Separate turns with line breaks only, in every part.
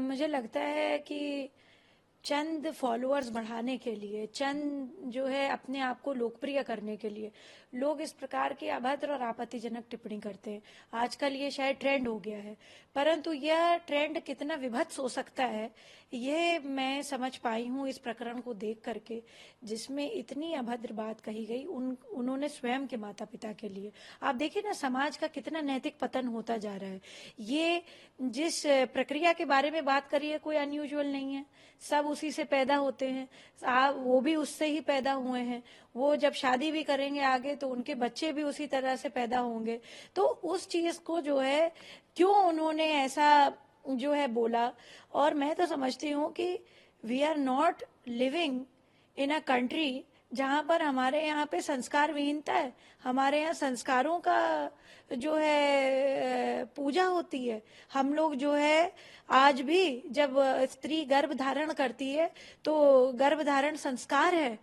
मुझे लगता है कि चंद फॉलोअर्स बढ़ाने के लिए, चंद जो है अपने आप को लोकप्रिय करने के लिए लोग इस प्रकार की अभद्र और आपत्तिजनक टिप्पणी करते हैं। आजकल ये शायद ट्रेंड हो गया है, परंतु यह ट्रेंड कितना विभत्स हो सकता है ये मैं समझ पाई हूँ इस प्रकरण को देख करके, जिसमें इतनी अभद्र बात कही गई उन्होंने स्वयं के माता पिता के लिए। आप देखिए ना, समाज का कितना नैतिक पतन होता जा रहा है। ये जिस प्रक्रिया के बारे में बात करी है कोई अनयूजुअल नहीं है, सब उसी से पैदा होते हैं, वो भी उससे ही पैदा हुए हैं। वो जब शादी भी करेंगे आगे तो उनके बच्चे भी उसी तरह से पैदा होंगे। तो उस चीज को जो है क्यों उन्होंने ऐसा जो है बोला। और मैं तो समझती हूँ कि we are not living in a country जहाँ पर हमारे यहाँ पे संस्कार विहीनता है। हमारे यहाँ संस्कारों का जो है पूजा होती है। हम लोग जो है आज भी जब स्त्री गर्भ धारण करती है तो गर्भ धारण संस्कार है,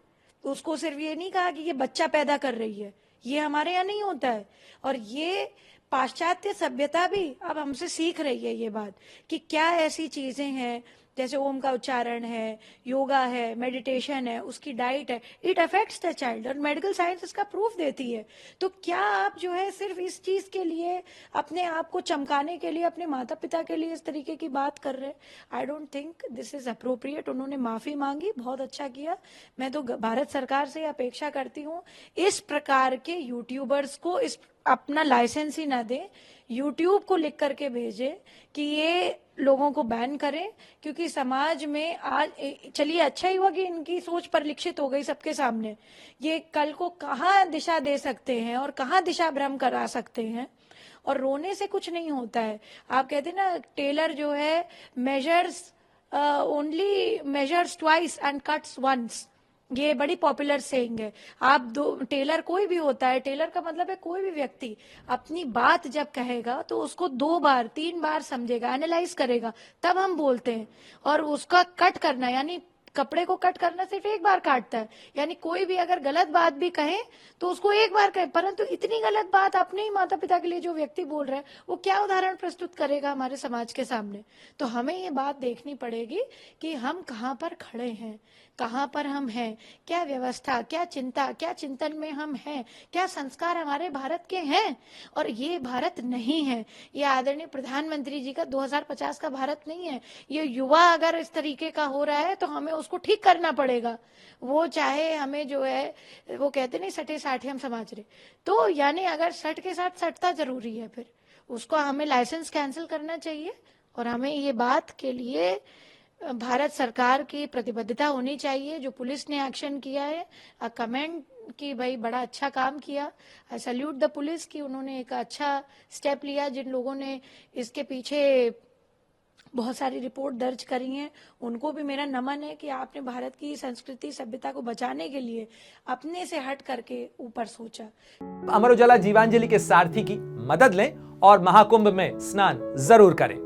तो उसको सिर्फ ये नहीं कहा कि ये बच्चा पैदा कर रही है, ये हमारे यहाँ नहीं होता है। और ये पाश्चात्य सभ्यता भी अब हमसे सीख रही है ये बात कि क्या ऐसी चीजें हैं, जैसे ओम का उच्चारण है, योगा है, मेडिटेशन है, उसकी डाइट है, इट अफेक्ट्स द चाइल्ड, और मेडिकल साइंस इसका प्रूफ देती है। तो क्या आप जो है सिर्फ इस चीज के लिए अपने आप को चमकाने के लिए अपने माता पिता के लिए इस तरीके की बात कर रहे हैं? I don't think this is appropriate. उन्होंने माफी मांगी, बहुत अच्छा किया। मैं तो भारत सरकार से अपेक्षा करती हूँ इस प्रकार के यूट्यूबर्स को इस अपना लाइसेंस ही ना दे, यूट्यूब को लिख करके भेजे कि ये लोगों को बैन करें, क्योंकि समाज में आज चलिए अच्छा ही हुआ कि इनकी सोच परिलक्षित हो गई सबके सामने। ये कल को कहाँ दिशा दे सकते हैं और कहाँ दिशा भ्रम करा सकते हैं। और रोने से कुछ नहीं होता है। आप कहते हैं ना, टेलर जो है measures only measures twice and cuts once, ये बड़ी पॉपुलर सेइंग है। आप दो टेलर कोई भी होता है, टेलर का मतलब है कोई भी व्यक्ति अपनी बात जब कहेगा तो उसको 2 बार 3 बार समझेगा, एनालाइज करेगा, तब हम बोलते हैं। और उसका कट करना, यानी कपड़े को कट करना सिर्फ 1 बार काटता है। यानी कोई भी अगर गलत बात भी कहे तो उसको 1 बार कहे, परंतु इतनी गलत बात अपने ही माता पिता के लिए जो व्यक्ति बोल रहा है वो क्या उदाहरण प्रस्तुत करेगा हमारे समाज के सामने। तो हमें ये बात देखनी पड़ेगी कि हम कहाँ पर खड़े हैं, कहाँ पर हम हैं, क्या व्यवस्था, क्या चिंता, क्या चिंतन में हम हैं, क्या संस्कार हमारे भारत के हैं। और ये भारत नहीं है, ये आदरणीय प्रधानमंत्री जी का 2050 का भारत नहीं है। ये युवा अगर इस तरीके का हो रहा है तो हमें उसको ठीक करना पड़ेगा। वो चाहे हमें जो है, वो कहते नहीं सटे साठे हम समाज रहे, तो यानी अगर सट के साथ सटता जरूरी है, फिर उसको हमें लाइसेंस कैंसिल करना चाहिए। और हमें ये बात के लिए भारत सरकार की प्रतिबद्धता होनी चाहिए। जो पुलिस ने एक्शन किया है, कमेंट कि भाई बड़ा अच्छा काम किया, आई सैल्यूट द पुलिस कि उन्होंने एक अच्छा स्टेप लिया। जिन लोगों ने इसके पीछे बहुत सारी रिपोर्ट दर्ज करी हैं उनको भी मेरा नमन है कि आपने भारत की संस्कृति सभ्यता को बचाने के लिए अपने से हट करके ऊपर सोचा।
अमर उजाला जीवांजलि के सारथी की मदद लें और महाकुंभ में स्नान जरूर करें।